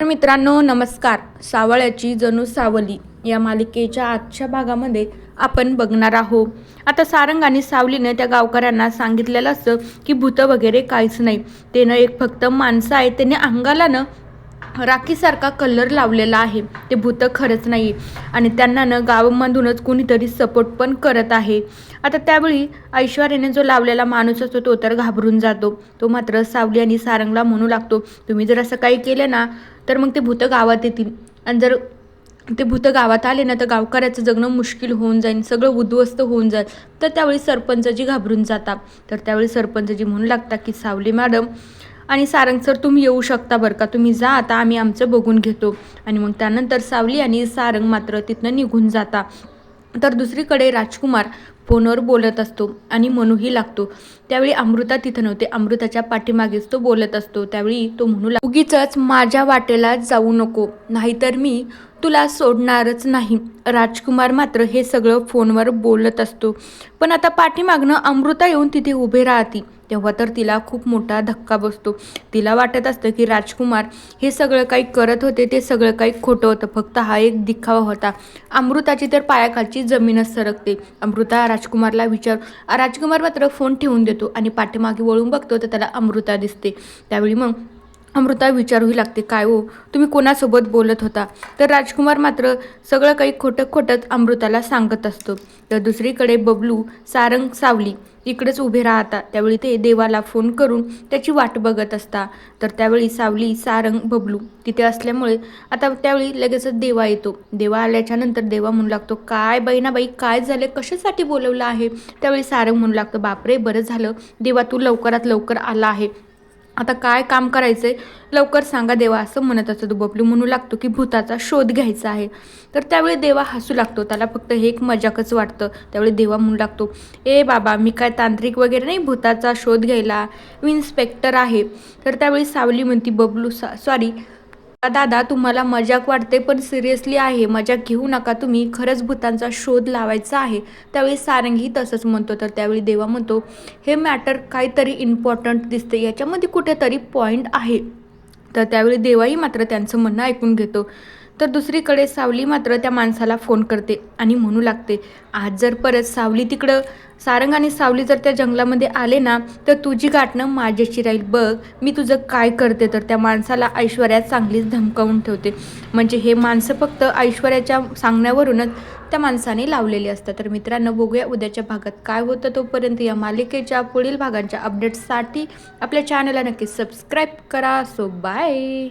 तर मित्रांनो नमस्कार. सावळ्याची जणू सावली या मालिकेच्या आजच्या भागामध्ये आपण बघणार आहोत. आता सारंग आणि सावलीने त्या गावकऱ्यांना सांगितलेलं असतं की भूतं वगैरे काहीच नाही, ते न एक फक्त माणसं आहे, त्याने अंगाला न राखीसारखा कलर लावलेला आहे, ते भूतं खरंच नाही आणि त्यांना न गावामधूनच कुणीतरी सपोर्ट पण करत आहे. आता त्यावेळी ऐश्वर्याने जो लावलेला माणूस असतो तो तर घाबरून जातो. तो मात्र सावली आणि सारंगला म्हणू लागतो, तुम्ही जर असं काही केलं ना तर मग ते भूतं गावात येतील आणि जर ते भूतं गावात आले ना तर गावकऱ्याचं जगणं मुश्किल होऊन जाईल, सगळं उद्ध्वस्त होऊन जाईल. तर त्यावेळी सरपंचजी घाबरून जातात. तर त्यावेळी सरपंचजी म्हणू लागतात की सावली मॅडम आणि सारंग सर तुम्ही येऊ शकता बरं का, तुम्ही जा आता, आम्ही आमचं बघून घेतो. आणि मग त्यानंतर सावली आणि सारंग मात्र तिथनं निघून जातात. तर दुसरीकडे राजकुमार फोनवर बोलत असतो आणि म्हणूही लागतो. त्यावेळी अमृता तिथं नव्हते, अमृताच्या पाठीमागेच तो बोलत असतो. त्यावेळी तो म्हणू लागतो, उगीचच माझ्या वाटेला जाऊ नको, नाहीतर मी तुला सोडणारच नाही. राजकुमार मात्र हे सगळं फोनवर बोलत असतो. पण आता पाठीमागनं अमृता येऊन तिथे उभे राहते. तेव्हा तर तिला खूप मोठा धक्का बसतो. तिला वाटत असतं की राजकुमार हे सगळं काही करत होते ते सगळं काही खोटं होतं, फक्त हा एक दिखावा होता. अमृताची तर पायाखालची जमीनच सरकते. अमृता राजकुमारला राजकुमार मात्र फोन ठेवून देतो आणि पाठीमागे वळून बघतो तर त्याला अमृता दिसते. त्यावेळी मग अमृता विचारूही लागते, काय हो तुम्ही कोणासोबत बोलत होता? तर राजकुमार मात्र सगळं काही खोटं खोटंच अमृताला सांगत असतो. तर दुसरीकडे बबलू, सारंग, सावली इकडेच उभे राहतात. त्यावेळी ते देवाला फोन करून त्याची वाट बघत असतात. तर त्यावेळी सावली, सारंग, बबलू तिथे असल्यामुळे आता त्यावेळी लगेचच देवा येतो. देवा आल्याच्या नंतर देवा म्हणू लागतो, काय बहिणाबाई काय झाले, कशासाठी बोलवलं आहे? त्यावेळी सारंग म्हणू लागतो, बापरे बरं झालं देवा तू लवकरात लवकर आला आहे, आता काय काम करायचंय लवकर सांगा देवा, असं म्हणत असतो. तो बबलू म्हणू लागतो की भूताचा शोध घ्यायचा आहे. तर त्यावेळी देवा हसू लागतो, त्याला फक्त हे एक मजाकच वाटतं. त्यावेळी देवा म्हणू लागतो, ए बाबा मी काय तांत्रिक वगैरे नाही भूताचा शोध घ्यायला, मी इन्स्पेक्टर आहे. तर त्यावेळी सावली म्हणती, बबलू सॉरी दादा तुम्हाला मजाक वाटते पण सिरियसली आहे, मजाक घेऊ नका तुम्ही, खरंच भूतांचा शोध लावायचा आहे. त्यावेळी सारंगही तसंच म्हणतो. तर त्यावेळी देवा म्हणतो, हे मॅटर काहीतरी इम्पॉर्टंट दिसते, याच्यामध्ये कुठेतरी पॉईंट आहे. तर त्यावेळी देवाही मात्र त्यांचं म्हणणं ऐकून घेतो. तर दुसरीकडे सावली मात्र त्या माणसाला फोन करते आणि म्हणू लागते, आज जर परत सावली तिकडं सारंग आणि सावली जर त्या जंगलामध्ये आले ना तर तुझी गाठणं माझ्याशी राहील, बघ मी तुझं काय करते. तर त्या माणसाला ऐश्वर्या चांगलीच धमकावून ठेवते. म्हणजे हे माणसं फक्त ऐश्वर्याच्या सांगण्यावरूनच त्या माणसाने लावलेले असतात. तर मित्रांनो बघूया उद्याच्या भागात काय होतं. तोपर्यंत या मालिकेच्या पुढील भागांच्या अपडेट्ससाठी आपल्या चॅनलला नक्की सबस्क्राईब करा. So bye.